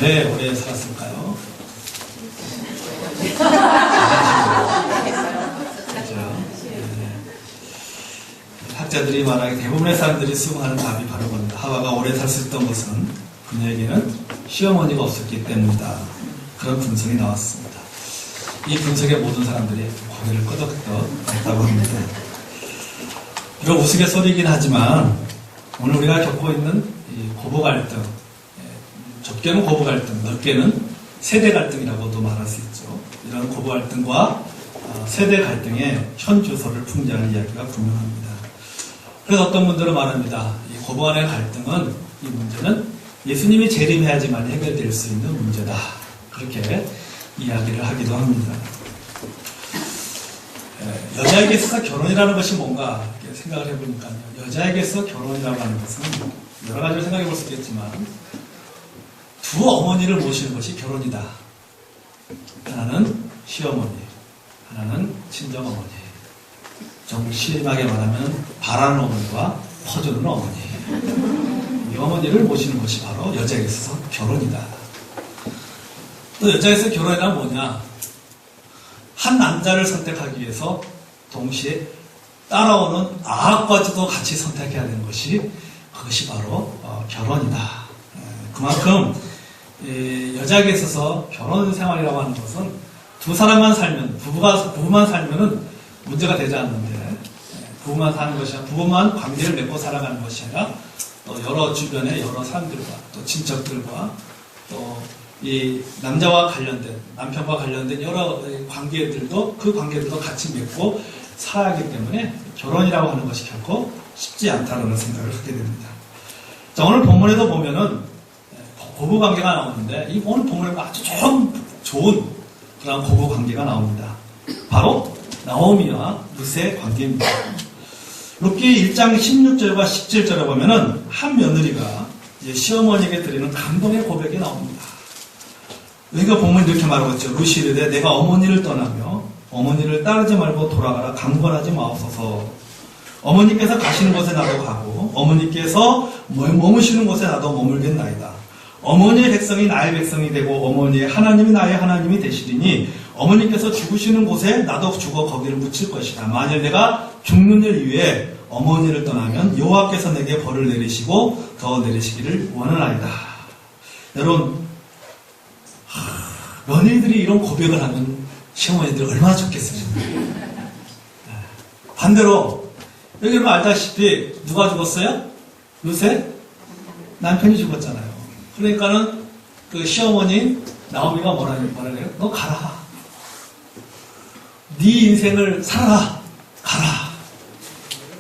왜 오래 살았을까요? 맞아요. 학자들이 말하기 대부분의 사람들이 수긍하는 답이 바로 겁니다. 하와가 오래 살 수 있던 것은 그녀에게는 시어머니가 없었기 때문이다. 그런 분석이 나왔습니다. 이 분석에 모든 사람들이 고개를 끄덕끄덕 했다고 합니다. 비록 우스갯소리이긴 하지만 오늘 우리가 겪고 있는 이 고부 갈등, 좁게는 고부 갈등, 넓게는 세대 갈등이라고도 말할 수 있죠. 이런 고부 갈등과 세대 갈등의 현 주소를 풍자하는 이야기가 분명합니다. 그래서 어떤 분들은 말합니다. 이 고부 간의 갈등은, 이 문제는 예수님이 재림해야지만 해결될 수 있는 문제다. 그렇게 이야기를 하기도 합니다. 여자에게 있어서 결혼이라는 것이 뭔가 이렇게 생각을 해보니까요. 여자에게 있어서 결혼이라고 하는 것은 여러 가지로 생각해 볼 수 있겠지만 두 어머니를 모시는 것이 결혼이다. 하나는 시어머니, 하나는 친정어머니. 좀 심하게 말하면 바라는 어머니와 퍼주는 어머니. 이 어머니를 모시는 것이 바로 여자에게 있어서 결혼이다. 또 여자에서 결혼이란 뭐냐? 한 남자를 선택하기 위해서 동시에 따라오는 아합까지도 같이 선택해야 되는 것이, 그것이 바로 결혼이다. 그만큼 여자에게 있어서 결혼 생활이라고 하는 것은 두 사람만 살면, 부부만 살면은 문제가 되지 않는데, 부부만 사는 것이 아니라, 부부만 관계를 맺고 살아가는 것이 아니라 또 여러 주변의 여러 사람들과 또 친척들과 또 이 남자와 관련된, 남편과 관련된 여러 관계들도, 그 관계들도 같이 맺고 살아야 하기 때문에 결혼이라고 하는 것이 결코 쉽지 않다는 생각을 하게 됩니다. 자, 오늘 본문에도 보면은 고부 관계가 나오는데, 이 오늘 본문에 아주 좋은 그런 고부 관계가 나옵니다. 바로 나오미와 룻의 관계입니다. 룻기 1장 16절과 17절에 보면은 한 며느리가 시어머니에게 드리는 감동의 고백이 나옵니다. 그러니까 본문이 이렇게 말하고 있죠. 룻이 이르되 내가 어머니를 떠나며 어머니를 따르지 말고 돌아가라. 강권하지 마옵소서. 어머니께서 가시는 곳에 나도 가고 어머니께서 머무시는 곳에 나도 머물겠나이다. 어머니의 백성이 나의 백성이 되고 어머니의 하나님이 나의 하나님이 되시리니 어머니께서 죽으시는 곳에 나도 죽어 거기를 묻힐 것이다. 만일 내가 죽는 일 위해 어머니를 떠나면 여호와께서 내게 벌을 내리시고 더 내리시기를 원하나이다. 여러분, 며느리들이 이런 고백을 하면 시어머니들 얼마나 좋겠습니까? 반대로 여기 여러분 알다시피 누가 죽었어요? 룻의 남편이 죽었잖아요. 그러니까는 그 시어머니 나오미가 뭐라 그래요? 너 가라. 네 인생을 살아라. 가라.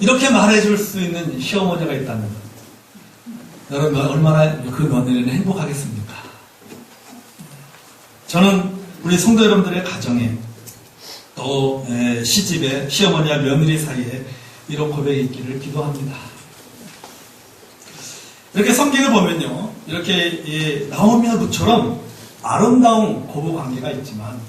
이렇게 말해줄 수 있는 시어머니가 있다면 여러분 얼마나 그 며느리는 행복하겠습니까? 저는 우리 성도 여러분들의 가정에 또 시집에 시어머니와 며느리 사이에 이런 고백이 있기를 기도합니다. 이렇게 성경을 보면요, 이렇게 나오미와 룻처럼 아름다운 고부 관계가 있지만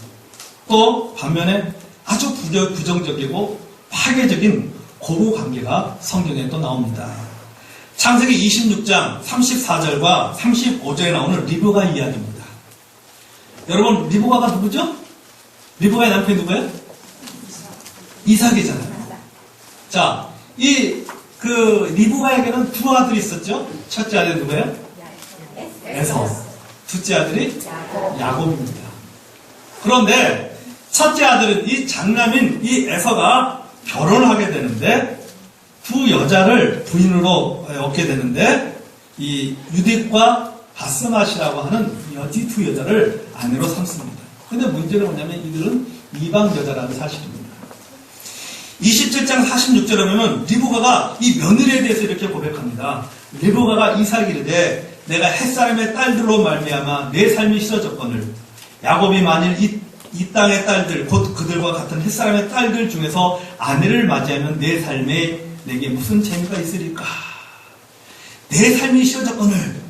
또 반면에 아주 부정적이고 파괴적인 고부 관계가 성경에 또 나옵니다. 창세기 26장 34절과 35절에 나오는 리브가 이야기입니다. 여러분, 리브가가 누구죠? 리브가의 남편이 누구예요? 이삭이잖아요. 자, 리브가에게는 두 아들이 있었죠? 첫째 아들이 누구예요? 에서. 둘째 아들이 야곱입니다. 그런데 첫째 아들은 이 장남인 이 에서가 결혼을 하게 되는데 두 여자를 부인으로 얻게 되는데 이 유딕과 바스맛이라고 하는 이 두 여자를 아내로 삼습니다. 그런데 문제는 뭐냐면 이들은 이방 여자라는 사실입니다. 27장 46절에 보면 리브가가 이 며느리에 대해서 이렇게 고백합니다. 리브가가 이삭이 이르되 내가 햇사람의 딸들로 말미암아 내 삶이 싫어졌거늘 야곱이 만일 이 땅의 딸들 곧 그들과 같은 햇사람의 딸들 중에서 아내를 맞이하면 내 삶에 내게 무슨 재미가 있으리까? 내 삶이 싫어졌거늘.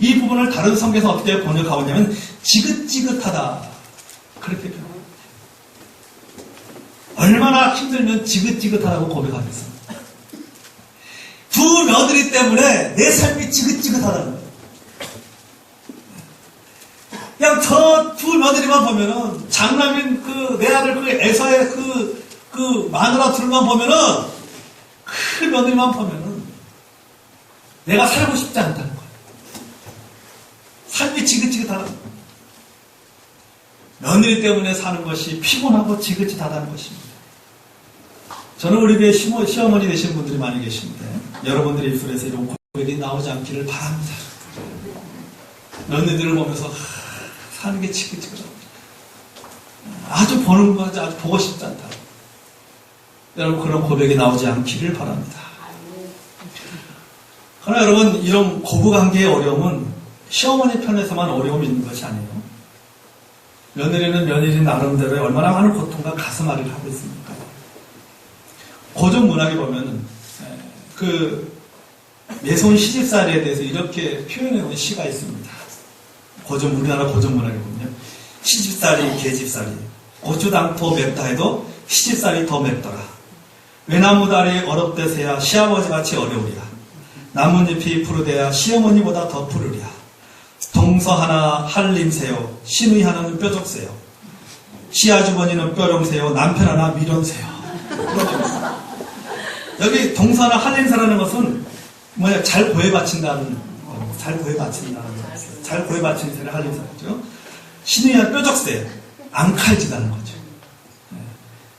이 부분을 다른 성경에서 어떻게 번역하고 있냐면 지긋지긋하다. 그렇게 표현합니다. 얼마나 힘들면 지긋지긋하다고 고백하겠습니다. 두 며느리 때문에 내 삶이 지긋지긋하다는 거예요. 그냥 저 두 며느리만 보면은, 장남인 내 아들 에서의 마누라 둘만 보면은, 그 며느리만 보면은, 내가 살고 싶지 않다는 거예요. 삶이 지긋지긋하다. 며느리 때문에 사는 것이 피곤하고 지긋지긋하다는 것입니다. 저는 우리 교회 시어머니 되시는 분들이 많이 계신데, 여러분들의 입술에서 이런 고백이 나오지 않기를 바랍니다. 며느리들을 보면서, 사는 게 지긋지긋하다. 아주 보는 거 아주 보고 싶지 않다. 여러분, 그런 고백이 나오지 않기를 바랍니다. 그러나 여러분, 이런 고부관계의 어려움은 시어머니 편에서만 어려움이 있는 것이 아니에요. 며느리는 며느리 나름대로의 얼마나 많은 고통과 가슴앓이를 하고 있습니까? 고전 문학에 보면 매손 시집살이에 대해서 이렇게 표현해놓은 시가 있습니다. 우리나라 고전 문학에 보면 시집살이 계집살이 고추당토 맵다 해도 시집살이 더 맵더라. 외나무다리 어렵대서야 시아버지같이 어려우리야. 나뭇잎이 푸르대야 시어머니보다 더 푸르리야. 동서 하나 한림새요 시누이 하나는 뾰족새요 시아주머니는 뾰롱새요 남편 하나 미련새요. 여기 동서 하나 한림새라는 것은 잘 고해바친다는 잘 고해바치는 새를 한림새죠. 시누이 하나 뾰족새 안 칼지다는 거죠.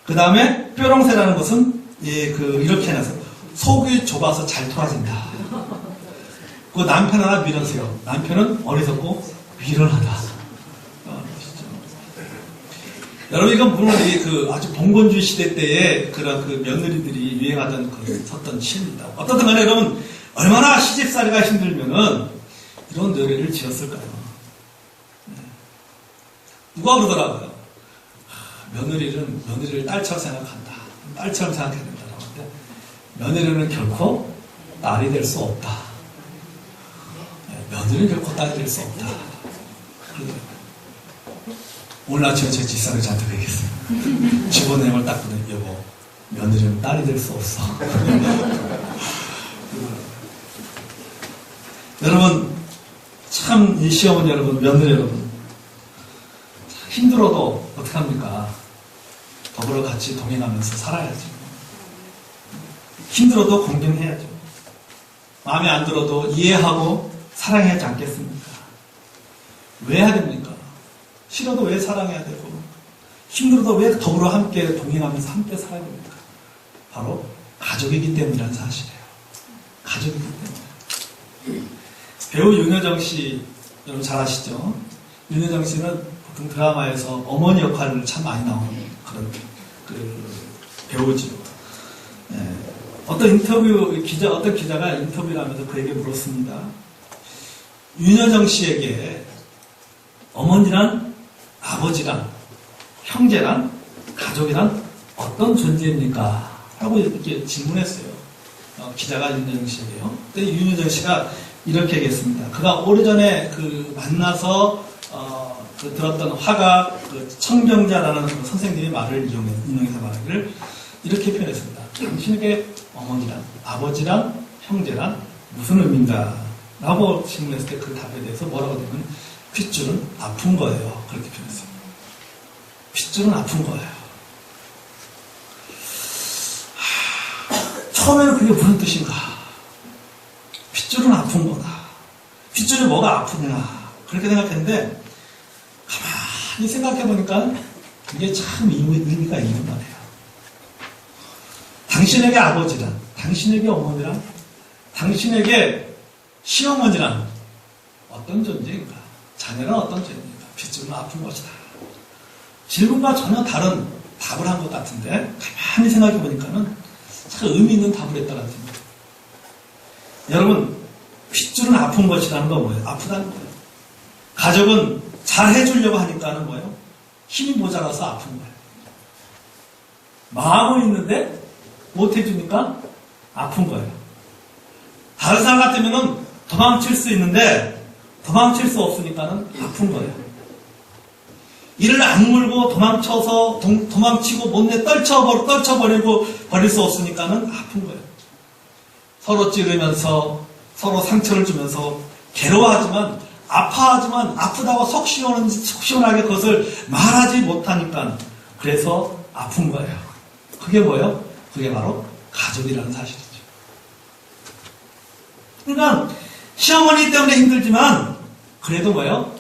그 다음에 뾰롱새라는 것은 이렇게 해놔서 속이 좁아서 잘 돌아진다. 그 남편 하나 미련새요. 남편은 어리석고 미련하다. 여러분, 이건 물론 아주 봉건주의 시대 때에 그런 며느리들이 유행하던 섰던 시입니다. 어떻든 간에 여러분, 얼마나 시집살이가 힘들면은 이런 노래를 지었을까요? 누가 그러더라고요. 며느리를 딸처럼 생각한다. 딸처럼 생각해야 된다고 하는데, 며느리는 결코 딸이 될 수 없다. 며느리는 결코 딸이 될 수 없다. 오늘 아침에 제 집사람이 저한테 얘기했어요. 집어내음을 딱 보더니, 여보, 며느리는 딸이 될 수 없어. 여러분, 참, 이 시어머니 여러분, 며느리 여러분, 힘들어도 어떡합니까? 더불어 같이 동행하면서 살아야죠. 힘들어도 공경해야죠. 마음에 안 들어도 이해하고 사랑해야 하지 않겠습니까? 왜 해야 됩니까? 싫어도 왜 사랑해야 되고, 힘들어도 왜 더불어 함께 동행하면서 함께 살아야 됩니까? 바로 가족이기 때문이라는 사실이에요. 가족이기 때문에. 배우 윤여정 씨, 여러분 잘 아시죠? 윤여정 씨는 보통 드라마에서 어머니 역할을 참 많이 나오는 그런 배우죠. 어떤 기자가 인터뷰를 하면서 그에게 물었습니다. 윤여정 씨에게 어머니란, 아버지란, 형제란, 가족이란 어떤 존재입니까? 하고 이렇게 질문했어요. 기자가 윤여정 씨에게요. 그때 윤여정 씨가 이렇게 얘기했습니다. 그가 오래전에 만나서 들었던 화가 청경자라는 선생님의 말을 인용해서 말하기를 이렇게 표현했습니다. 당신에게 어머니란, 아버지란, 형제란 무슨 의미인가? 라고 질문했을 때 그 답에 대해서 뭐라고 되면 핏줄은 아픈 거예요. 그렇게 표현했어요. 핏줄은 아픈 거예요. 처음에는 그게 무슨 뜻인가? 핏줄은 아픈 거다. 핏줄이 뭐가 아프구나. 그렇게 생각했는데 가만히 생각해보니까 이게 참 의미가 있는 거네요. 당신에게 아버지란, 당신에게 어머니란, 당신에게 시어머니란 어떤 존재인가? 자녀는 어떤 존재인가? 핏줄은 아픈 것이다. 질문과 전혀 다른 답을 한 것 같은데 가만히 생각해보니까는 참 의미 있는 답을 했다는 생각입니다. 여러분, 핏줄은 아픈 것이라는 건 뭐예요? 아프다는 거예요. 가족은 잘 해주려고 하니까는 뭐예요? 힘이 모자라서 아픈 거예요. 마음은 있는데 못 해주니까 아픈 거예요. 다른 사람 같으면은 도망칠 수 있는데 도망칠 수 없으니까는 아픈 거예요. 이를 악물고 도망치고 못내 떨쳐버리고 버릴 수 없으니까는 아픈 거예요. 서로 찌르면서 서로 상처를 주면서 괴로워하지만 아파하지만 아프다고 속 시원하게 그것을 말하지 못하니까 그래서 아픈 거예요. 그게 뭐예요? 그게 바로 가족이라는 사실이죠. 그러니까 시어머니 때문에 힘들지만 그래도 뭐예요?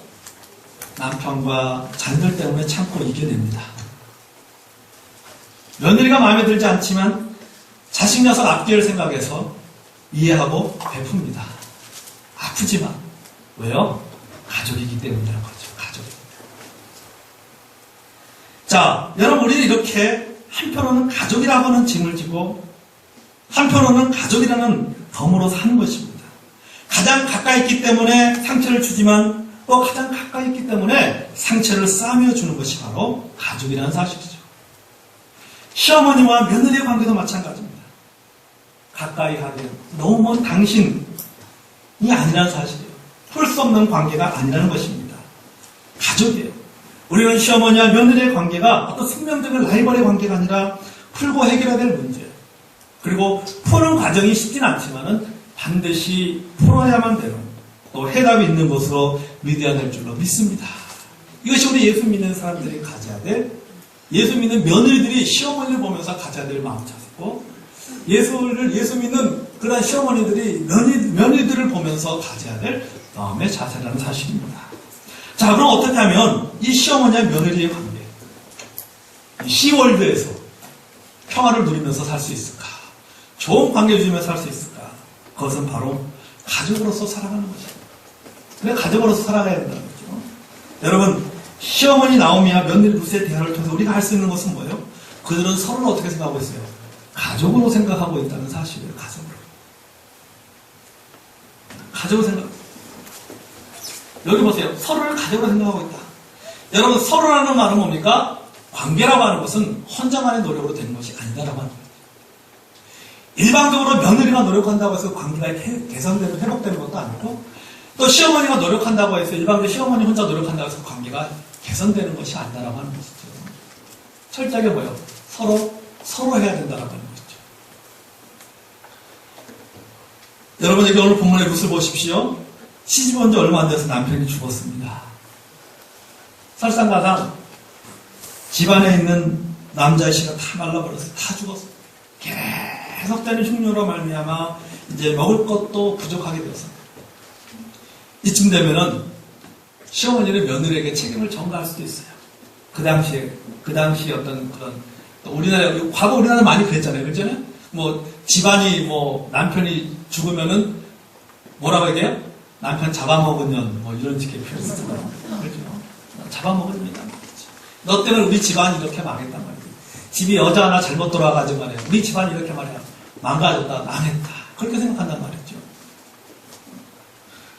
남편과 자녀들 때문에 참고 이겨냅니다. 며느리가 마음에 들지 않지만 자식 녀석 앞뒤를 생각해서 이해하고 베풉니다. 아프지만 왜요? 가족이기 때문이라는 거죠. 가족입니다. 자, 여러분 우리는 이렇게 한편으로는 가족이라고 하는 짐을 지고 한편으로는 가족이라는 덤으로 사는 것입니다. 가장 가까이 있기 때문에 상처를 주지만 또 가장 가까이 있기 때문에 상처를 쌓으며 주는 것이 바로 가족이라는 사실이죠. 시어머니와 며느리의 관계도 마찬가지입니다. 가까이 하면 너무 먼 당신이 아니라는 사실이에요. 풀 수 없는 관계가 아니라는 것입니다. 가족이에요. 우리는 시어머니와 며느리의 관계가 어떤 생명적인 라이벌의 관계가 아니라 풀고 해결해야 될 문제예요. 그리고 푸는 과정이 쉽진 않지만은 반드시 풀어야만 되는 또 해답이 있는 것으로 믿어야 될 줄로 믿습니다. 이것이 우리 예수 믿는 사람들이 가져야 될, 예수 믿는 며느리들이 시어머니를 보면서 가져야 될 마음자세고, 예수 믿는 그런 시어머니들이 며느리들을 보면서 가져야 될 마음의 자세라는 사실입니다. 자, 그럼 어떻게 하면 이 시어머니와 며느리의 관계, 이 시월드에서 평화를 누리면서 살 수 있을까? 좋은 관계 유지하면서 살 수 있을까? 그것은 바로 가족으로서 살아가는 것입니다. 그래, 가족으로서 살아가야 된다는 거죠. 여러분, 시어머니 나오미와 며느리 루스의 대화를 통해서 우리가 할 수 있는 것은 뭐예요? 그들은 서로를 어떻게 생각하고 있어요? 가족으로 생각하고 있다는 사실이에요. 가족으로 생각. 여기 보세요. 서로를 가족으로 생각하고 있다. 여러분, 서로라는 말은 뭡니까? 관계라고 하는 것은 혼자만의 노력으로 되는 것이 아니다라고 하는 거예요. 일방적으로 며느리가 노력한다고 해서 관계가 개선되고 회복되는 것도 아니고, 또 시어머니가 노력한다고 해서 일방적으로 시어머니 혼자 노력한다고 해서 관계가 개선되는 것이 아니다라고 하는 것이죠. 철저하게 뭐예요? 서로 해야 된다라고 하는 것이죠. 여러분, 여기 오늘 본문의 룻을 보십시오. 시집 온 지 얼마 안 돼서 남편이 죽었습니다. 설상가상 집안에 있는 남자의 씨가 다 말라버렸어요. 다 죽었어요. 계속되는 흉노로 말미암아 이제 먹을 것도 부족하게 되었습니다. 이쯤 되면은 시어머니는 며느리에게 책임을 전가할 수도 있어요. 그 당시에 어떤 그런, 과거 우리나라 많이 그랬잖아요. 그렇잖아요? 집안이 남편이 죽으면은 뭐라고 얘기해요? 남편 잡아먹은 년, 이런 식의 표현을 쓰잖아요. 그렇죠? 잡아먹은 년이란 말이죠. 너 때문에 우리 집안이 이렇게 망했단 말이에요. 집이 여자 하나 잘못 돌아가지고 말이에요. 우리 집안이 이렇게 말이야. 망가졌다, 망했다. 그렇게 생각한단 말이죠.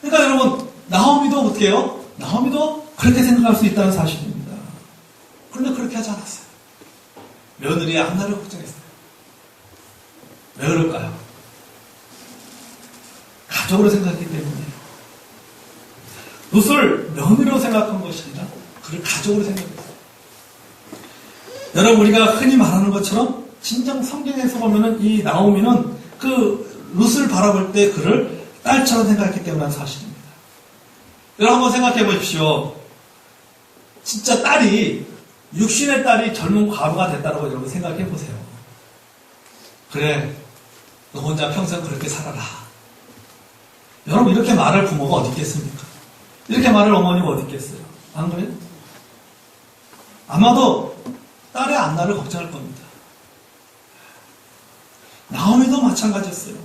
그러니까 여러분, 나오미도 어떻게 해요? 나오미도 그렇게 생각할 수 있다는 사실입니다. 그런데 그렇게 하지 않았어요. 며느리의 앞날을 걱정했어요. 왜 그럴까요? 가족으로 생각했기 때문이에요. 룻을 며느리로 생각한 것이 아니라 그를 가족으로 생각했어요. 여러분, 우리가 흔히 말하는 것처럼 진정 성경에서 보면은 이 나오미는 그 룻을 바라볼 때 그를 딸처럼 생각했기 때문에 사실입니다. 여러분 한번 생각해 보십시오. 진짜 육신의 딸이 젊은 과부가 됐다고 여러분 생각해 보세요. 그래, 너 혼자 평생 그렇게 살아라. 여러분, 이렇게 말할 부모가 어디 있겠습니까? 이렇게 말할 어머니가 어디 있겠어요? 안 그래요? 아마도 딸의 앞날을 걱정할 겁니다. 나오미도 마찬가지였어요.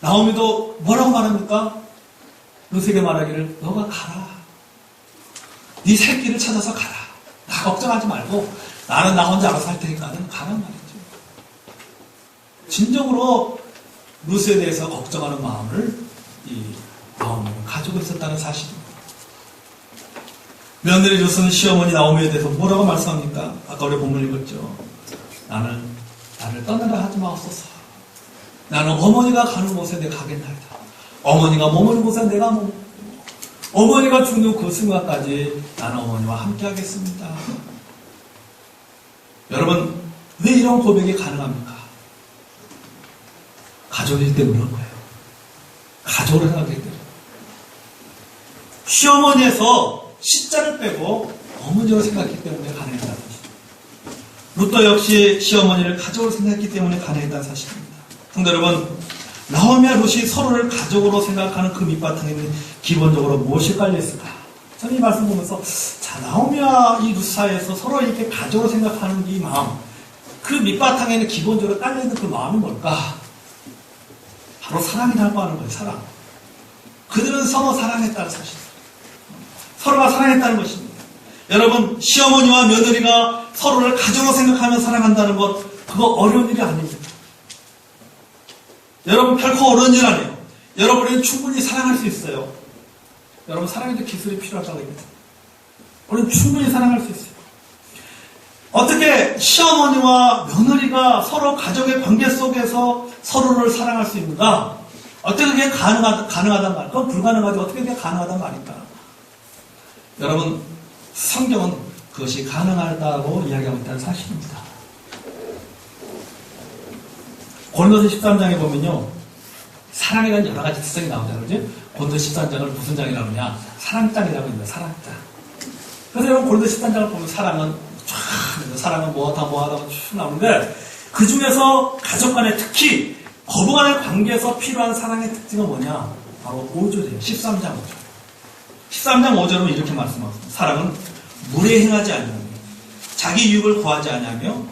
나오미도 뭐라고 말합니까? 룻에게 말하기를, 너가 가라. 네 새끼를 찾아서 가라. 나 걱정하지 말고 나는 나 혼자 알아서 할 테니까 는 가란 말이죠. 진정으로 룻에 대해서 걱정하는 마음을 이 나오미는 가지고 있었다는 사실입니다. 며느리 룻은 시어머니 나오미에 대해서 뭐라고 말씀합니까? 아까 우리 본문 읽었죠. 나를 떠나라 하지 마옵소서. 나는 어머니가 가는 곳에 내가 가겠나이다. 어머니가 머무는 곳에 내가 머물고 어머니가 죽는 그 순간까지 나는 어머니와 함께 하겠습니다. 여러분, 왜 이런 고백이 가능합니까? 가족이기 때문에 그런 거예요. 가족으로 생각하기 때문에. 시어머니에서 시자를 빼고 어머니로 생각했기 때문에 가능했다는 것입니다. 룻도 역시 시어머니를 가족으로 생각했기 때문에 가능했다는 사실입니다. 성도 여러분, 나오미와 룻이 서로를 가족으로 생각하는 그 밑바탕에는 기본적으로 무엇이 깔려있을까? 저는 이 말씀 보면서 자, 나오미와 이 룻 사이에서 서로 이렇게 가족으로 생각하는 이 마음, 그 밑바탕에는 기본적으로 깔려있는 그 마음이 뭘까? 바로 사랑이라고 하는 거예요. 사랑. 그들은 서로 사랑했다는 사실. 서로가 사랑했다는 것입니다. 여러분, 시어머니와 며느리가 서로를 가족으로 생각하며 사랑한다는 것, 그거 어려운 일이 아닙니다. 여러분, 결코 어려운 일 아니에요. 여러분이 충분히 사랑할 수 있어요. 여러분, 사랑에도 기술이 필요하다고 합니다. 우리는 충분히 사랑할 수 있어요. 어떻게 시어머니와 며느리가 서로 가족의 관계 속에서 서로를 사랑할 수 있는가? 어떻게 그게 가능하단 말일까? 그건 불가능하지. 어떻게 그게 가능하단 말일까? 여러분, 성경은 그것이 가능하다고 이야기하고 있다는 사실입니다. 고린도서 13장에 보면요, 사랑에 대한 여러 가지 특성이 나오잖아요. 그죠? 고린도서 13장을 무슨 장이라고 하냐? 사랑장이라고 합니다. 사랑장. 그래서 여러분, 고린도서 13장을 보면 사랑은 사랑은 뭐하다 쭉 나오는데, 그 중에서 가족 간에 특히 거부 간의 관계에서 필요한 사랑의 특징은 뭐냐? 바로 5절이에요. 13장 5절. 13장 5절은 이렇게 말씀하십니다. 사랑은 물에 행하지 아니하며 자기 유익을 구하지 아니하며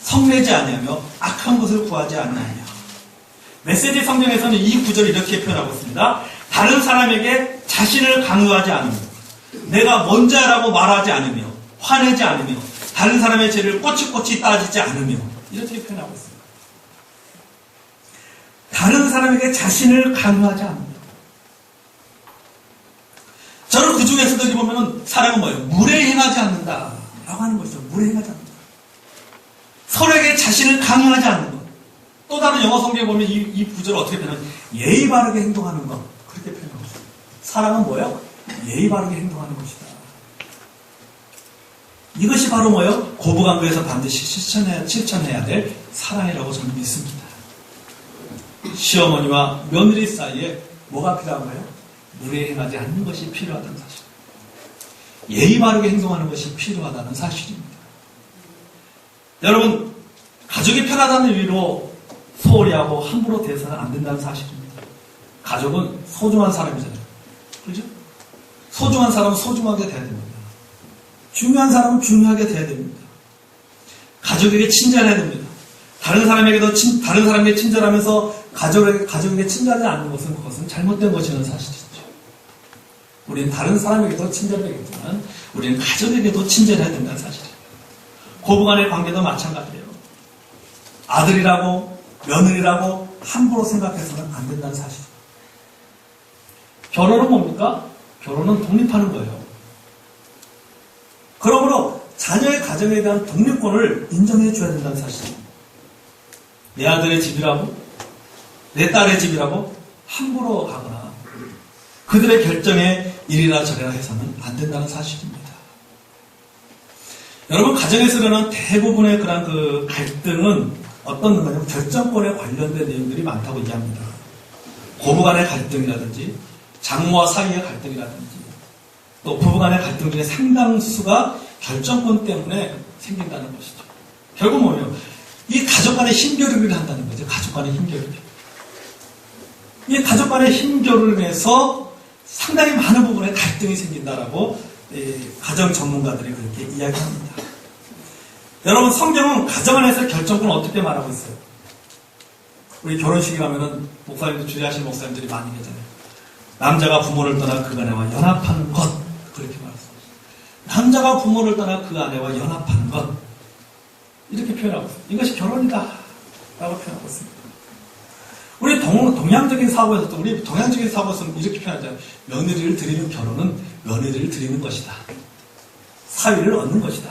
성내지 아니하며 악한 것을 구하지 아니하며. 메시지 성경에서는 이 구절을 이렇게 표현하고 있습니다. 다른 사람에게 자신을 강요하지 않으며 내가 먼저라고 말하지 않으며 화내지 않으며 다른 사람의 죄를 꼬치꼬치 따지지 않으며 이렇게 표현하고 있습니다. 다른 사람에게 자신을 강요하지 않으며. 저는 그 중에서도 여기 보면은 사랑은 뭐예요? 물에 행하지 않는다 라고 하는 것이죠. 물에 행하지 않는다. 서로에게 자신을 강요하지 않는 것. 또 다른 영어 성경에 보면 이 구절을 어떻게 표현하면 예의 바르게 행동하는 것. 그렇게 표현하고 있어요. 사랑은 뭐예요? 예의 바르게 행동하는 것이다. 이것이 바로 뭐예요? 고부간구에서 반드시 실천해야 될 사랑이라고 저는 믿습니다. 시어머니와 며느리 사이에 뭐가 필요한가요? 물에 행하지 않는 것이 필요하다는 사실. 예의 바르게 행동하는 것이 필요하다는 사실입니다. 여러분, 가족이 편하다는 이유로 소홀히 하고 함부로 대해서는 안 된다는 사실입니다. 가족은 소중한 사람이잖아요. 그렇죠? 소중한 사람은 소중하게 돼야 됩니다. 중요한 사람은 중요하게 돼야 됩니다. 가족에게 친절해야 됩니다. 다른 사람에게 친절하면서 가족에게 친절하지 않는 것은 그것은 잘못된 것이라는 사실이죠. 우리는 다른 사람에게도 친절해야겠지만 우리는 가족에게도 친절해야 된다는 사실이에요. 고부간의 관계도 마찬가지예요. 아들이라고 며느리라고 함부로 생각해서는 안 된다는 사실이에요. 결혼은 뭡니까? 결혼은 독립하는 거예요. 그러므로 자녀의 가정에 대한 독립권을 인정해 줘야 된다는 사실이에요. 내 아들의 집이라고 내 딸의 집이라고 함부로 가거나 그들의 결정에 이리라 저리라 해서는 안 된다는 사실입니다. 여러분, 가정에서 일어나는 대부분의 그런 그 갈등은 어떤 거냐면 결정권에 관련된 내용들이 많다고 이해합니다. 고부간의 갈등이라든지 장모와 사이의 갈등이라든지 또 부부간의 갈등 중에 상당수가 결정권 때문에 생긴다는 것이죠. 결국 뭐예요? 이 가족 간의 힘겨루기를 한다는 거죠. 가족 간의 힘겨루기. 이 가족 간의 힘겨루기로 해서 상당히 많은 부분에 갈등이 생긴다라고 가정 전문가들이 그렇게 이야기합니다. 여러분, 성경은 가정 안에서 결정권을 어떻게 말하고 있어요? 우리 결혼식에 가면은 목사님들 주례하시는 목사님들이 많이 계잖아요. 남자가 부모를 떠나 그 아내와 연합하는 것, 그렇게 말했습니다. 남자가 부모를 떠나 그 아내와 연합하는 것, 이렇게 표현하고 있습니다. 이것이 결혼이다 라고 표현하고 있습니다. 우리 동양적인 사고에서도 이렇게 표현하잖아요. 며느리를 드리는 결혼은 며느리를 드리는 것이다. 사위를 얻는 것이다.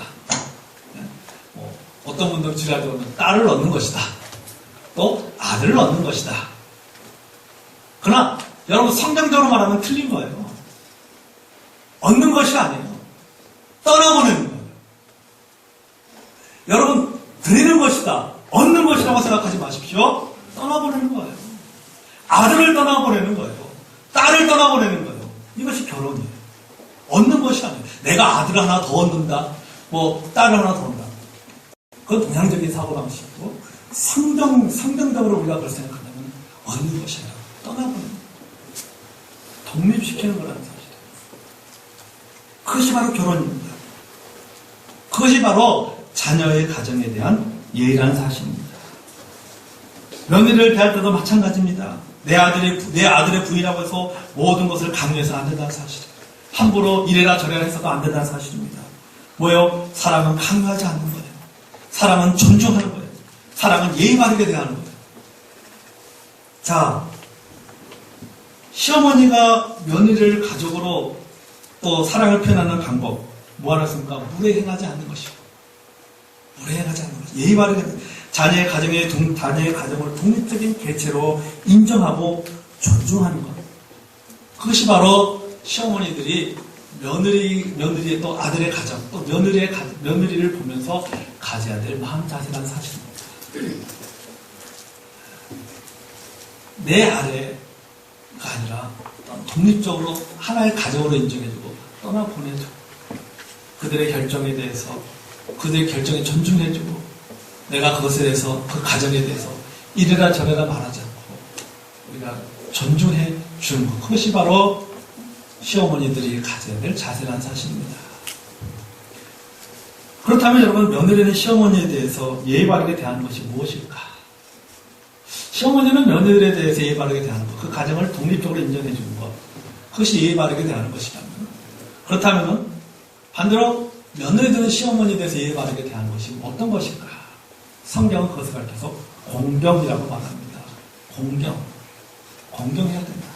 어떤 분들은 지랄적으로 딸을 얻는 것이다. 또 아들을 얻는 것이다. 그러나 여러분, 성경적으로 말하면 틀린 거예요. 얻는 것이 아니에요. 떠나보내는 거예요. 여러분, 드리는 것이다, 얻는 것이라고 생각하지 마십시오. 떠나보내는 거예요. 아들을 떠나보내는 거예요. 딸을 떠나보내는 거예요. 이것이 결혼이에요. 얻는 것이 아니에요. 내가 아들 하나 더 얻는다. 뭐 딸 하나 더 얻는다. 그건 동양적인 사고방식이고 성경적으로 우리가 그걸 생각한다면 얻는 것이 아니라 떠나보는 독립시키는 거라는 사실이에요. 그것이 바로 결혼입니다. 그것이 바로 자녀의 가정에 대한 예의라는 사실입니다. 며느리를 대할 때도 마찬가지입니다. 내 아들의 부인이라고 해서 모든 것을 강요해서는 안 된다는 사실이에요. 함부로 이래라 저래라 해서도 안 된다는 사실입니다. 뭐예요? 사랑은 강요하지 않는 거예요. 사랑은 존중하는 거예요. 사랑은 예의 바르게 대하는 거예요. 자, 시어머니가 며느리를 가족으로 또 사랑을 표현하는 방법 뭐 하나 있습니까? 무례행하지 않는 것이고 무례행하지 않는 것. 예의 바르게 자녀의 가정을 독립적인 개체로 인정하고 존중하는 것. 그것이 바로 시어머니들이 며느리의 또 아들의 가정, 또 며느리를 보면서 가져야 될 마음 자세라는 사실입니다. 내 아래가 아니라 독립적으로 하나의 가정으로 인정해주고 떠나보내주고 그들의 결정에 대해서 그들의 결정에 존중해주고 내가 그것에 대해서 그 가정에 대해서 이래라 저래라 말하지 않고 우리가 존중해 주는 것. 그것이 바로 시어머니들이 가져야 될 자세라는 사실입니다. 그렇다면 여러분 며느리는 시어머니에 대해서 예의 바르게 대하는 것이 무엇일까? 시어머니는 며느리에 대해서 예의 바르게 대하는 것, 그 가정을 독립적으로 인정해 주는 것, 그것이 예의 바르게 대하는 것이라면 그렇다면 반대로 며느리들은 시어머니에 대해서 예의 바르게 대하는 것이 어떤 것일까? 성경은 그것을 가르쳐서 공경이라고 말합니다. 공경해야 된다.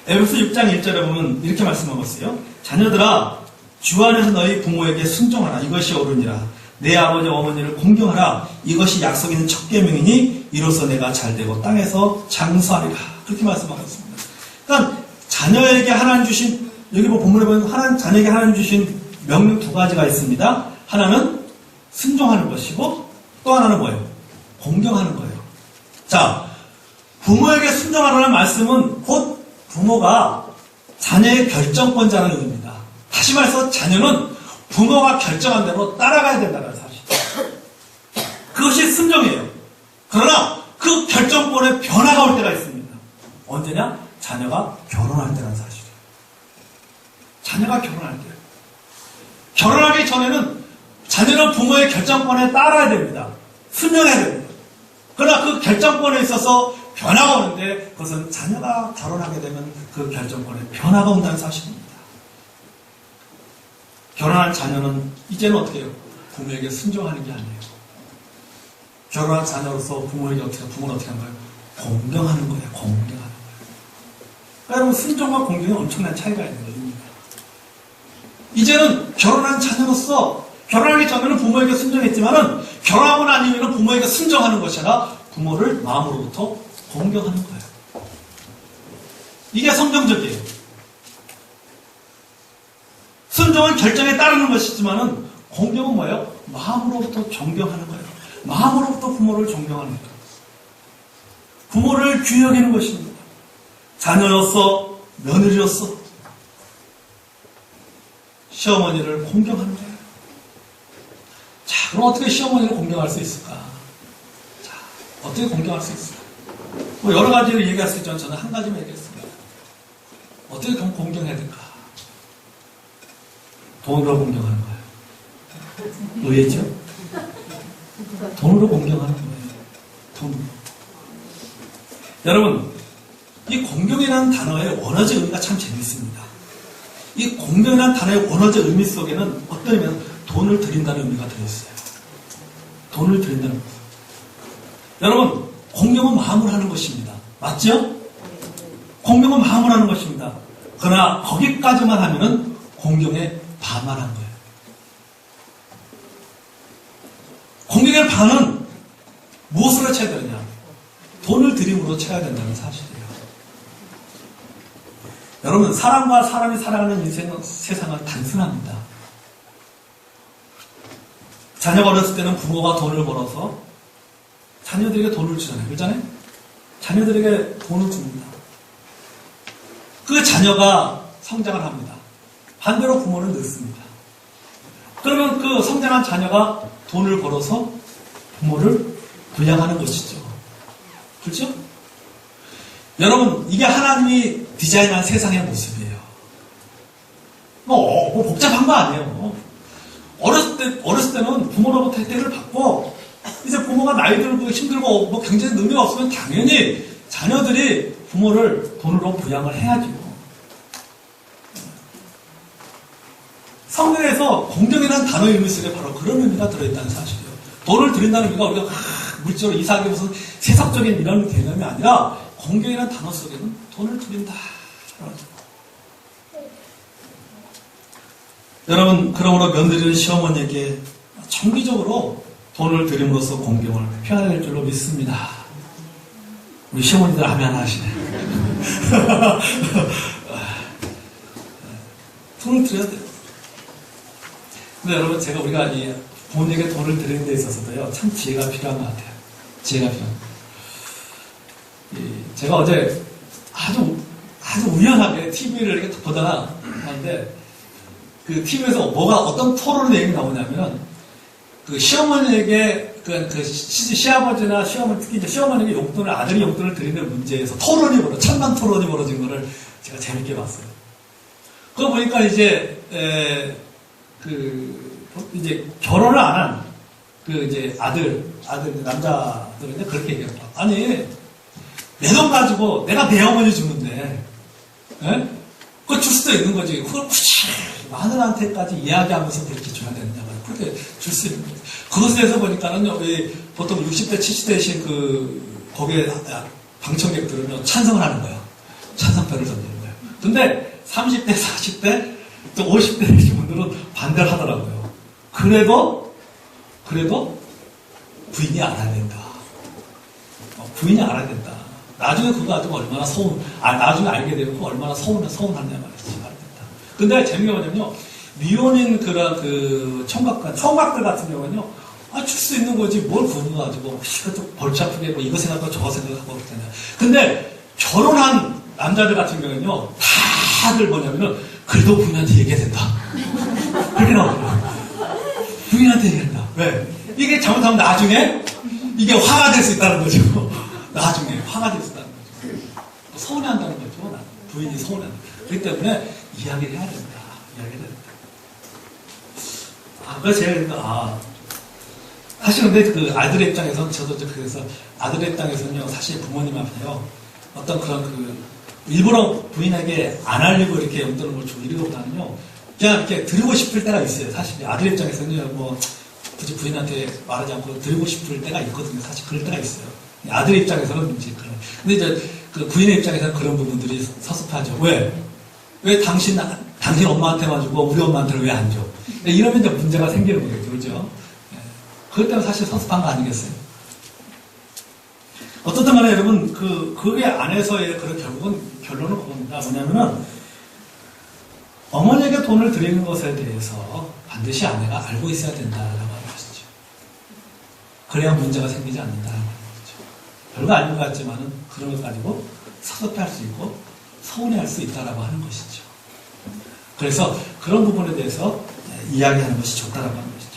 에베소 6장 1절에 보면 이렇게 말씀하고 있어요. 자녀들아 주 안에서 너희 부모에게 순종하라. 이것이 옳으니라. 내 아버지 어머니를 공경하라. 이것이 약속 있는 첫 계명이니 이로써 내가 잘되고 땅에서 장수하리라. 그렇게 말씀하고 있습니다. 그러니까 자녀에게 하나님 주신 여기 뭐 본문에 보면 자녀에게 하나님 주신 명령 두 가지가 있습니다. 하나는 순종하는 것이고 또 하나는 뭐예요? 공경하는 거예요. 자, 부모에게 순종하라는 말씀은 곧 부모가 자녀의 결정권자라는 의미입니다. 다시 말해서 자녀는 부모가 결정한 대로 따라가야 된다는 사실. 그것이 순종이에요. 그러나 그 결정권에 변화가 올 때가 있습니다. 언제냐? 자녀가 결혼할 때라는 사실이에요. 자녀가 결혼할 때예요. 결혼하기 전에는 자녀는 부모의 결정권에 따라야 됩니다. 순종해야 됩니다. 그러나 그 결정권에 있어서 변화가 오는데 그것은 자녀가 결혼하게 되면 그 결정권에 변화가 온다는 사실입니다. 결혼한 자녀는 이제는 어떻게 해요? 부모에게 순종하는 게 아니에요. 결혼한 자녀로서 부모는 어떻게 하는 거예요? 공경하는 거예요. 공경하는 거예요. 그러니까 여러분 순종과 공경에 엄청난 차이가 있는 겁니다. 이제는 결혼한 자녀로서 결혼하기 전에는 부모에게 순종했지만은 결혼하고 난 이후에는 부모에게 순종하는 것이 아니라 부모를 마음으로부터 공경하는 거예요. 이게 성경적이에요. 순종은 결정에 따르는 것이지만은 공경은 뭐예요? 마음으로부터 존경하는 거예요. 마음으로부터 부모를 존경하는 거예요. 부모를 귀여기는 것입니다. 자녀로서 며느리로서 시어머니를 공경하는 거예요. 자, 그럼 어떻게 시어머니를 공경할 수 있을까? 자, 어떻게 공경할 수 있을까? 뭐 여러 가지를 얘기할 수 있지만 저는 한 가지만 얘기했습니다. 어떻게 공경해야 될까? 돈으로 공경하는 거예요. 의외죠? 돈으로 공경하는 거예요. 돈으로. 여러분, 이 공경이라는 단어의 원어적 의미가 참 재밌습니다. 이 공경이라는 단어의 원어적 의미 속에는 어떤 의미는 돈을 드린다는 의미가 들어있어요. 돈을 드린다는 것. 여러분, 공경은 마음으로 하는 것입니다. 맞죠? 공경은 마음으로 하는 것입니다. 그러나 거기까지만 하면은 공경에 반만한 거예요. 공경의 반은 무엇으로 채야 되느냐? 돈을 드림으로 채야 된다는 사실이에요. 여러분, 사람과 사람이 살아가는 세상은 단순합니다. 자녀가 어렸을 때는 부모가 돈을 벌어서 자녀들에게 돈을 주잖아요. 그렇잖아요? 자녀들에게 돈을 줍니다. 그 자녀가 성장을 합니다. 반대로 부모는 늙습니다. 그러면 그 성장한 자녀가 돈을 벌어서 부모를 부양하는 것이죠. 그렇죠? 여러분, 이게 하나님이 디자인한 세상의 모습이에요. 뭐 복잡한 거 아니에요. 어렸을 때는 부모로부터 혜택을 받고, 이제 부모가 나이 들고 힘들고 뭐 경제적 능력이 없으면 당연히 자녀들이 부모를 돈으로 부양을 해야죠. 성경에서 공경이라는 단어의 의미 속에 바로 그런 의미가 들어있다는 사실이에요. 돈을 드린다는 의미가 우리가 물질적으로 이상하게 무슨 세상적인 이런 개념이 아니라 공경이라는 단어 속에는 돈을 드린다. 여러분, 그러므로 며느리는 시어머니에게 정기적으로 돈을 드림으로써 공경을 표현해야 될 줄로 믿습니다. 우리 시어머니들 아멘 하시네. 돈을 드려야 돼요. 근데 여러분, 우리가 이 부모님에게 돈을 드리는 데 있어서도요, 참 지혜가 필요한 것 같아요. 지혜가 필요한 것 같아요. 제가 어제 아주 우연하게 TV를 이렇게 보다가 하는데, 그 TV에서 어떤 토론 내용이 나오냐면, 그 시어머니에게, 시아버지나 시어머니, 특히 이제 시어머니에게 아들이 용돈을 드리는 문제에서 찬반 토론이 벌어진 거를 제가 재밌게 봤어요. 그거 보니까 이제 결혼을 안 한, 남자들인데 그렇게 얘기했다. 아니, 내 돈 가지고 내가 내 어머니 주는데, 그거 줄 수도 있는 거지. 그걸 굳이 마누라한테까지 이야기하면서 그렇게 줘야 되느냐 말이야. 그렇게 줄 수 있는 거지. 그것에 대해서 보니까는요, 보통 60대, 70대신 거기에 방청객들은요, 찬성을 하는 거예요. 찬성표를 던지는 거예요. 근데 30대, 40대, 또 50대 되신 분들은 반대를 하더라고요. 그래도 부인이 알아야 된다. 부인이 알아야 된다. 나중에 그거 가지고 얼마나 나중에 알게 되면 그거 얼마나 서운하냐 말이지. 근데 재미가 뭐냐면요. 미혼인 총각들 같은 경우는요, 줄 수 있는 거지, 뭘 부모 가지고, 벌치 아프게 이거 생각하고 저거 생각하고 그러잖아요. 근데 결혼한 남자들 같은 경우는요, 다들 뭐냐면은, 그래도 부인한테 얘기해야 된다. 그렇게 나오더라고요. 부인한테 얘기한다. 왜? 이게 잘못하면 나중에 이게 화가 될 수 있다는 거죠. 나중에 화가 될 수 있다는 거죠. 서운해한다는 거죠. 부인이 서운해한다. 그렇기 때문에 이야기를 해야 된다. 그래서 제가 사실 근데 그 아들의 입장에서는 저도 그래서 아들의 입장에서는요, 사실 부모님 앞에요, 어떤 그런 일부러 부인에게 안 하려고 이렇게 용돈을 뭐 주고 이러고보다는요, 그냥 이렇게 드리고 싶을 때가 있어요. 사실 아들 입장에서는요, 뭐 굳이 부인한테 말하지 않고 드리고 싶을 때가 있거든요. 사실 그럴 때가 있어요. 아들 입장에서는 이제 그런. 근데 이제 그 부인의 입장에서는 그런 부분들이 섭섭하죠. 왜 당신 엄마한테만 주고 우리 엄마한테는 왜 안 줘? 이러면 이제 문제가 생기는 거겠죠. 그렇죠? 그것 때문에 사실 섭섭한 거 아니겠어요? 어떻든 간에 여러분, 그게 안에서의 그런 결론은 그겁니다. 뭐냐면은, 어머니에게 돈을 드리는 것에 대해서 반드시 아내가 알고 있어야 된다라고 하는 것이죠. 그래야 문제가 생기지 않는다라고 하는 거죠. 별거 아닌 것 같지만은, 그런 것 가지고 섭섭해할 수 있고, 서운해할 수 있다라고 하는 것이죠. 그래서 그런 부분에 대해서 이야기하는 것이 좋다라고 하는 것이죠.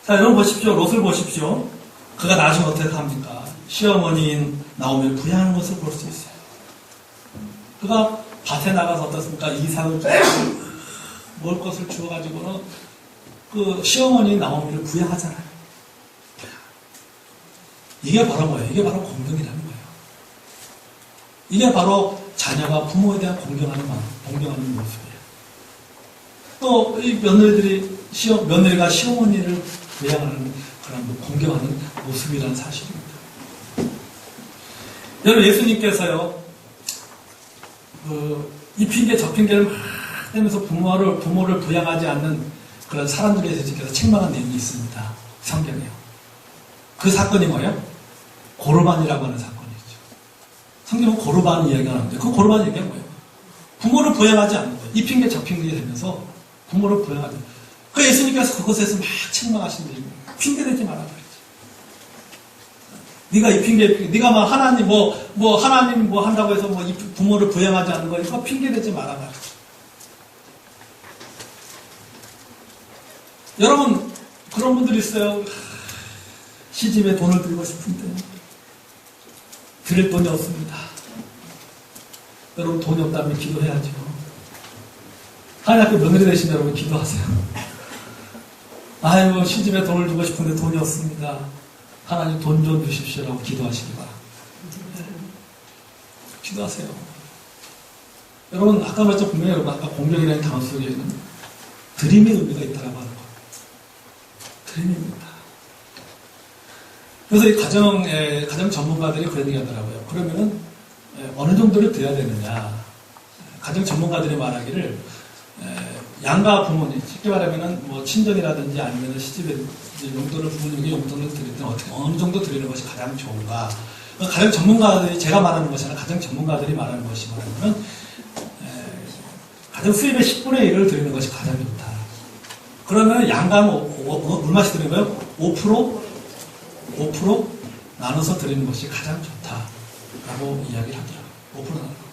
자, 여러분 보십시오. 롯을 보십시오. 그가 나중에 어떻게 합니까? 시어머니인 나오미를 부양하는 것을 볼 수 있어요. 그가 밭에 나가서 어떻습니까? 이삭을 먹을 것을 주어가지고는 그 시어머니인 나오미를 부양하잖아요. 이게 바로 뭐예요? 이게 바로 공경이라는 거예요. 이게 바로 자녀가 부모에 대한 공경하는 모습이에요. 또 이 며느리가 시어머니를 부양하는 그런 공경하는 모습이라는 사실입니다. 여러분, 예수님께서요, 이 핑계 저 핑계를 막 대면서 부모를 부양하지 않는 그런 사람들에 대해서 책망한 내용이 있습니다. 성경에요. 그 사건이 뭐예요? 고르반이라고 하는 사건이죠. 성경은 고르반 이야기가 나오는데 그 고르반 얘기가 뭐예요? 부모를 부양하지 않는 거예요. 이 핑계 저 핑계 되면서 부모를 부양하지 않는 거예요. 그 예수님께서 그것에서 막 책망하신 내용이 핑계대지 말아라 그랬지. 네가 이 네가 막 하나님 하나님 한다고 해서 이 부모를 부양하지 않는 거니까 핑계대지 말아라 그랬지. 여러분, 그런 분들 있어요. 시집에 돈을 들고 싶은데 드릴 돈이 없습니다. 여러분, 돈이 없다면 기도해야죠. 하나님 며느리 되신 여러분, 기도하세요. 아이고, 시집에 돈을 주고 싶은데 돈이 없습니다. 하나님 돈 좀 주십시오라고 기도하시기 바랍니다. 기도하세요. 여러분, 아까 말했죠. 분명히 여러분, 아까 공격이라는 단어 속에는 드림의 의미가 있다라고 하는 거예요. 드림입니다. 그래서 이 가정 전문가들이 그런 얘기 하더라고요. 그러면은, 어느 정도를 드려야 되느냐. 가정 전문가들이 말하기를, 양가 부모님, 쉽게 말하면은 뭐 친정이라든지 아니면 시집에 용돈을 부모님에게 용돈을 드릴 때는 어떻게, 어느 정도 드리는 것이 가장 좋은가. 가정 전문가들이, 제가 말하는 것이 아니라 가정 전문가들이 말하는 것이 말하면, 가정 수입의 10분의 1을 드리는 것이 가장 좋다. 그러면 양가는 얼마씩 드리는 거예요? 5% 나눠서 드리는 것이 가장 좋다라고 이야기를 하더라고요. 5% 나눠서.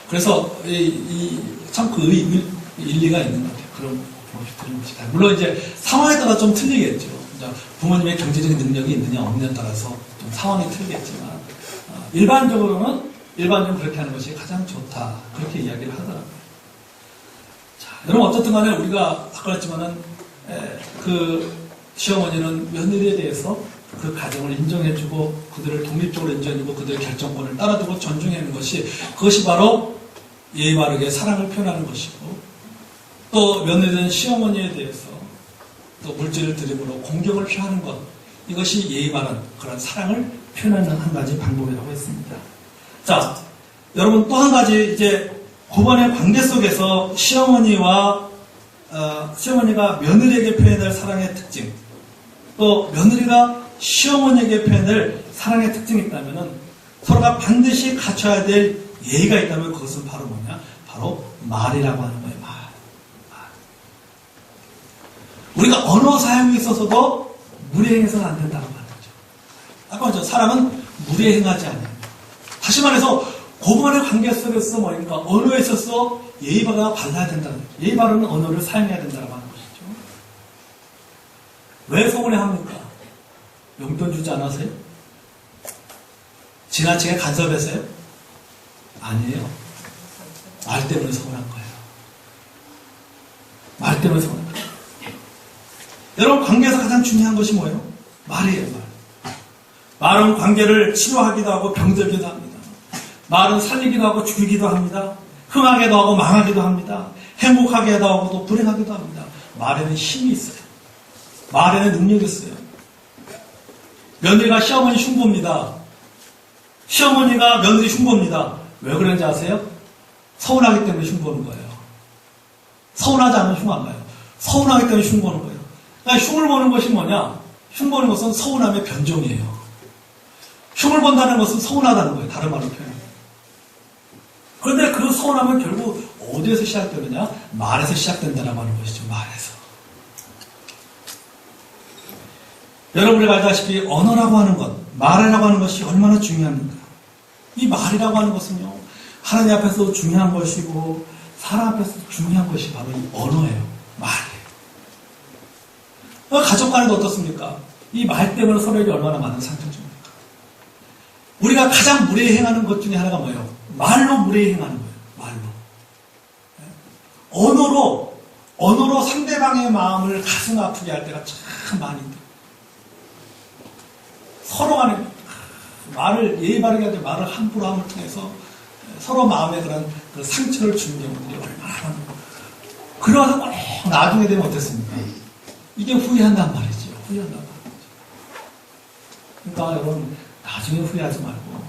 그래서 참 그 일리가 있는 것 같아요. 그런 드리는 것이. 물론 이제 상황에 따라 좀 틀리겠죠. 부모님의 경제적인 능력이 있느냐 없느냐에 따라서 좀 상황이 틀리겠지만 일반적으로는 그렇게 하는 것이 가장 좋다. 그렇게 이야기를 하더라고요. 자, 여러분 어쨌든 간에 우리가 아까 했지만은 그 시어머니는 며느리에 대해서 그 가정을 인정해주고 그들을 독립적으로 인정해주고 그들의 결정권을 따라두고 존중하는 것이 그것이 바로 예의 바르게 사랑을 표현하는 것이고 또 며느리는 시어머니에 대해서 또 물질을 드림으로 공경을 표하는 것 이것이 예의 바른 그런 사랑을 표현하는 한 가지 방법이라고 했습니다. 자, 여러분 또 한 가지 이제 고번의 관계 속에서 시어머니가 며느리에게 표현할 사랑의 특징, 또 며느리가 시어머니에게 표현할 사랑의 특징이 있다면은 서로가 반드시 갖춰야 될 예의가 있다면 그것은 바로 뭐냐? 바로 말이라고 하는 거예요. 말. 우리가 언어 사용에 있어서도 무례행해서는 안 된다고 하는 거죠. 아까 말했죠. 사랑은 무례행하지 않아요. 다시 말해서 고부간의 관계 속에서 뭐니까 언어에 있어서 예의 바르가 발라야 된다는 거죠. 예의 바른 언어를 사용해야 된다고 하는 것이죠. 왜 서운해 합니까? 용돈 주지 않아서요? 지나치게 간섭해서요? 아니에요. 말 때문에 서운한 거예요. 말 때문에 서운한 거예요. 여러분 관계에서 가장 중요한 것이 뭐예요? 말이에요. 말. 말은 관계를 치료하기도 하고 병들기도 합니다. 말은 살리기도 하고 죽이기도 합니다. 흥하게도 하고 망하기도 합니다. 행복하게도 하고 또 불행하기도 합니다. 말에는 힘이 있어요. 말에는 능력이 있어요. 며느리가 시어머니 흉보입니다. 시어머니가 며느리 흉보입니다. 왜 그런지 아세요? 서운하기 때문에 흉보는 거예요. 서운하지 않으면 흉 안 봐요. 서운하기 때문에 흉보는 거예요. 그러니까 흉을 보는 것이 뭐냐? 흉보는 것은 서운함의 변종이에요. 흉을 본다는 것은 서운하다는 거예요. 다른 말로 표현하면. 그런데 그 서운함은 결국 어디에서 시작되느냐? 말에서 시작된다라고 하는 것이죠. 말에서. 여러분이 알다시피 언어라고 하는 것, 말이라고 하는 것이 얼마나 중요합니까? 이 말이라고 하는 것은요. 하나님 앞에서도 중요한 것이고 사람 앞에서도 중요한 것이 바로 이 언어예요. 말이에요. 가족 간에도 어떻습니까? 이 말 때문에 서로에게 얼마나 많은 상처를 줍니까? 우리가 가장 무례행하는 것 중에 하나가 뭐예요? 말로 무례행하는 거예요. 말로. 언어로 상대방의 마음을 가슴 아프게 할 때가 참 많이 있대요. 서로 간에 말을 예의 바르게 할 때 말을 함부로 함을 통해서 서로 마음에 그런 그 상처를 주는 경우들이 얼마나 많은가. 그러면서 꼭 나중에 되면 어땠습니까? 이게 후회한단 말이죠. 후회한단 말이죠. 그러니까 여러분 나중에 후회하지 말고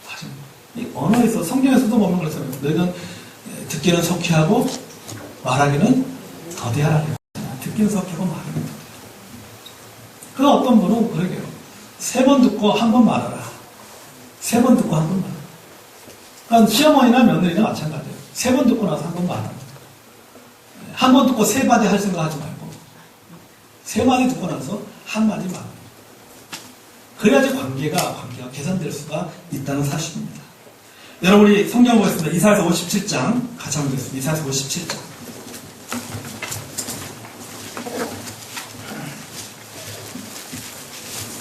나중에 이 언어에서 성경에서도 보면 그렇잖아요. 너희는 듣기는 석회하고 말하기는 더디하라. 듣기는 석회하고 말하기는 더디하라. 그 어떤 분은 그러게요. 3번 듣고 한 번 말하라. 3번 듣고 한 번 말하라. 그러니까 시어머니나 며느리나 마찬가지예요. 3번 듣고 나서 한 번 말하라. 한 번 듣고 3마디 할 생각 하지 말고 3마디 듣고 나서 한 마디 말하라. 그래야지 관계가 개선될 수가 있다는 사실입니다. 여러분 우리 성경 보겠습니다. 이사야서 57장 같이 한번 보겠습니다. 이사야서 57장.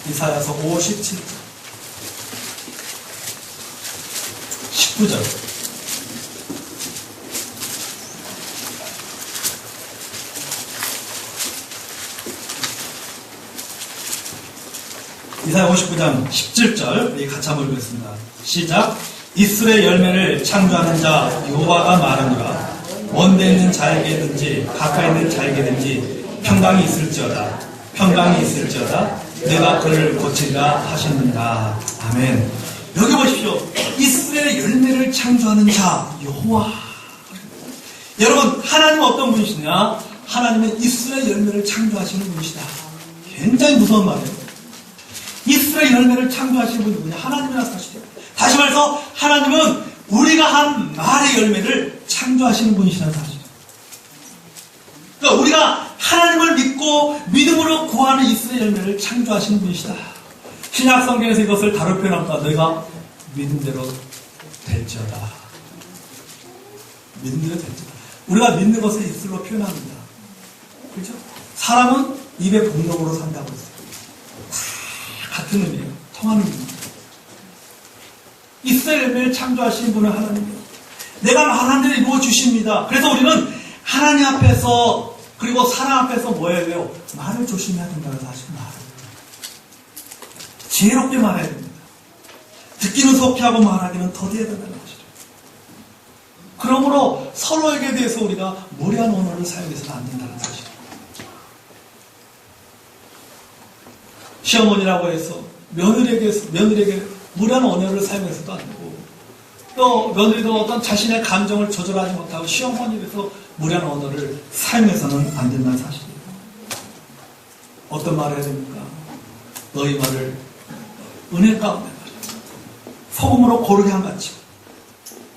이사야서 57장 19절. 이사야 59장 17절 우리 같이 한번 읽겠습니다. 시작. 이스라엘 열매를 창조하는 자 여호와가 말하노라. 먼데 있는 자에게든지 가까이 있는 자에게든지 평강이 있을지어다. 평강이 있을지어다. 내가 그를 고치리라 하셨느니라. 아멘. 여기 보십시오. 이스라엘 열매를 창조하는 자 여호와. 여러분 하나님은 어떤 분이시냐? 하나님은 이스라엘 열매를 창조하시는 분이시다. 굉장히 무서운 말이에요. 이스라엘 열매를 창조하시는 분이 누구냐? 하나님이라는 사실이에요. 다시 말해서 하나님은 우리가 한 말의 열매를 창조하시는 분이시라는 사실이에요. 그러니까 우리가 하나님을 믿고 믿음으로 구하는 이스라엘 열매를 창조하시는 분이시다. 신약 성경에서 이것을 다룰 표현합니다. 너희가 믿음대로 될지어다. 믿음대로 될지어다. 우리가 믿는 것을 입술로 표현합니다. 그렇죠? 사람은 입의 복력으로 산다고 했어요. 같은 의미예요. 통하는 의미입니다. 이스라엘 열매를 창조하신 분은 하나님이에요. 내가 말한 대로 이루어 주십니다. 그래서 우리는 하나님 앞에서 그리고 사람 앞에서 뭐 해야 돼요? 말을 조심해야 된다는 사실. 말을 지혜롭게 말해야 됩니다. 듣기는 속히 하고 말하기는 더디해야 된다는 사실이에요. 그러므로 서로에게 대해서 우리가 무례한 언어를 사용해서는 안 된다는 사실이에요. 시어머니라고 해서 며느리에게 무례한 언어를 사용해서도 안 되고, 또 며느리도 어떤 자신의 감정을 조절하지 못하고 시어머니에서 무례한 언어를 사용해서는 안 된다는 사실이에요. 어떤 말을 해야 됩니까? 너희 말을 은혜 가운데 소금으로 고르게 한 같이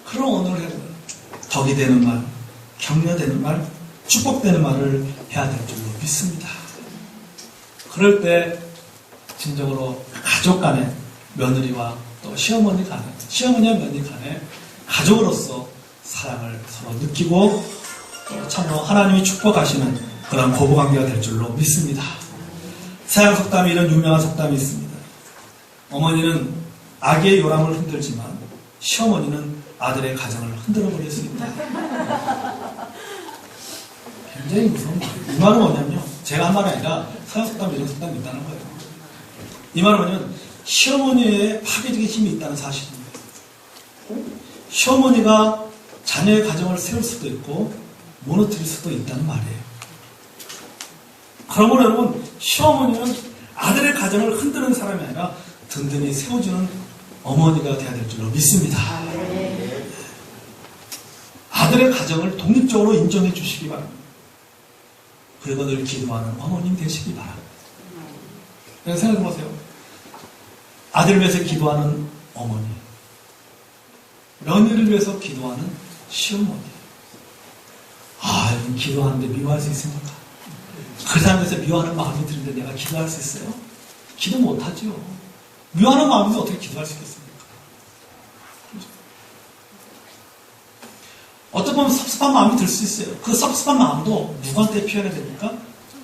그런 언어를 해야 됩니다. 덕이 되는 말, 격려되는 말, 축복되는 말을 해야 될 줄로 믿습니다. 그럴 때 진정으로 가족 간에 며느리와 또 시어머니 간에, 시어머니와 며느리 간에 가족으로서 사랑을 서로 느끼고 참으로 하나님이 축복하시는 그런 고부관계가 될 줄로 믿습니다. 서양 속담에 이런 유명한 속담이 있습니다. 어머니는 아기의 요람을 흔들지만 시어머니는 아들의 가정을 흔들어 버릴 수 있다. 굉장히 무서운 말이에요. 이 말은 뭐냐면요, 제가 한 말이 아니라 서양 속담에 이런 속담이 있다는 거예요. 이 말은 뭐냐면 시어머니의 파괴적인 힘이 있다는 사실입니다. 시어머니가 자녀의 가정을 세울 수도 있고 무너뜨릴 수도 있다는 말이에요. 그러므로 여러분, 시어머니는 아들의 가정을 흔드는 사람이 아니라 든든히 세워주는 어머니가 되어야 될 줄로 믿습니다. 아들의 가정을 독립적으로 인정해 주시기 바랍니다. 그리고 늘 기도하는 어머님 되시기 바랍니다. 생각해보세요. 아들을 위해서 기도하는 어머니, 며느리를 위해서 기도하는 시어머니. 이건 기도하는데 미워할 수 있습니까? 그 사람에서 미워하는 마음이 드는데 내가 기도할 수 있어요? 기도 못하죠. 미워하는 마음이 어떻게 기도할 수 있겠습니까? 어떻게 보면 섭섭한 마음이 들 수 있어요. 그 섭섭한 마음도 누구한테 표현해야 됩니까?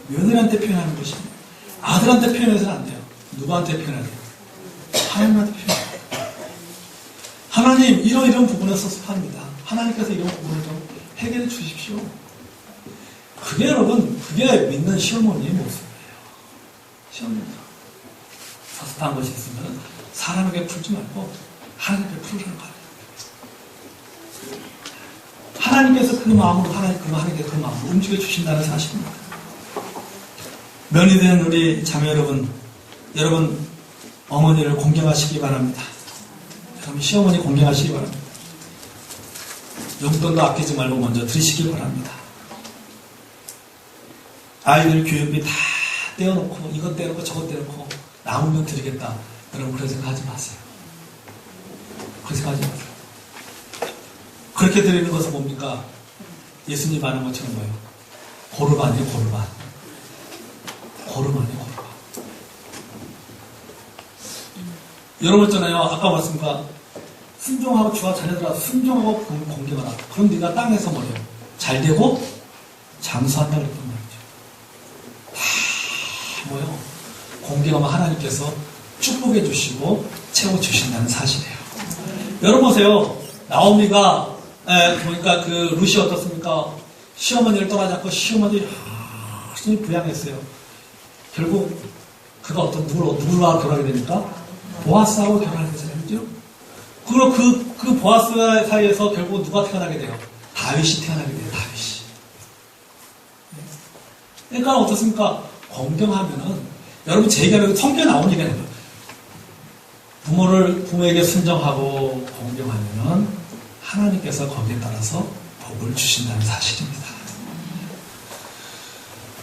며느리한테 표현하는 것입니다. 아들한테 표현해서는 안 돼요. 누구한테 표현해야 돼요? 하나님한테 표현해야 돼요. 하나님, 이런 부분은 섭섭합니다. 하나님께서 이런 부분을 좀 해결해 주십시오. 그게 여러분, 그게 믿는 시어머니의 모습이에요. 시어머니가 섭섭한 것이 있으면 사람에게 풀지 말고 하나님께 풀으라는 거예요. 하나님께서 그 마음으로 하나님께 그 마음으로 움직여 주신다는 사실입니다. 면이 된 우리 자매 여러분 어머니를 공경하시기 바랍니다. 여러분 시어머니 공경하시기 바랍니다. 용돈도 아끼지 말고 먼저 드리시기 바랍니다. 아이들 교육비 다 떼어놓고 이것 떼어놓고 저것 떼어놓고 남으면 드리겠다. 여러분 그런 생각 하지 마세요. 그런 생각 하지 마세요. 그렇게 드리는 것은 뭡니까? 예수님 하는 것처럼 뭐예요? 고르반이에요, 고르반. 고르반이에요, 고르반. 여러분 있잖아요. 아까 말씀과 순종하고 주와 자녀들아 순종하고 공경하라. 그럼 네가 땅에서 뭐래요? 잘 되고 장수한다 그랬단 말이죠. 다 뭐요? 공경하면 하나님께서 축복해 주시고 채워 주신다는 사실이에요. 여러분 보세요. 나오미가 그러니까 그 루시 어떻습니까? 시어머니를 떠나지 않고 시어머니 열심히 부양했어요. 결국 그가 누구와 결혼하게 되니까 보아스하고 결혼하게 되잖아요. 그리고 그 보아스 사이에서 결국 누가 태어나게 돼요? 다윗이 태어나게 돼요. 다윗이. 그러니까 어떻습니까? 공경하면은 여러분 제 얘기는 성경에 나오는 얘기가 아니에요. 부모에게 순종하고 공경하면은 하나님께서 거기에 따라서 복을 주신다는 사실입니다.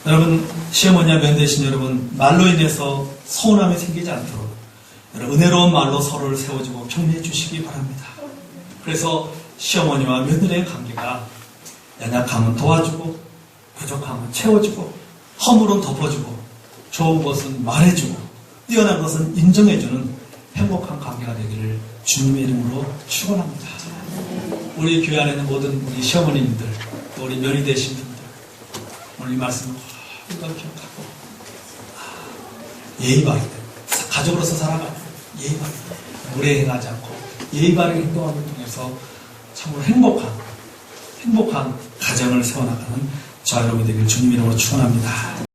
여러분, 시어머니와 면대신 여러분, 말로 인해서 서운함이 생기지 않도록 여러분, 은혜로운 말로 서로를 세워주고 격려해 주시기 바랍니다. 그래서 시어머니와 며느리의 관계가 연약함은 도와주고 부족함은 채워주고 허물은 덮어주고 좋은 것은 말해주고 뛰어난 것은 인정해주는 행복한 관계가 되기를 주님의 이름으로 축원합니다. 우리 교회 안에 있는 모든 우리 시어머님들, 또 우리 며느리 되신 분들, 오늘 이 말씀을 우리가 기억하고 예의 바르게 가족으로서 살아가는 예의 바르게 무례행하지 않고 예의 바르게 행동함을 통해서 참으로 행복한 가정을 세워나가는 저와 여러분이 되길 주님 이름으로 축원합니다.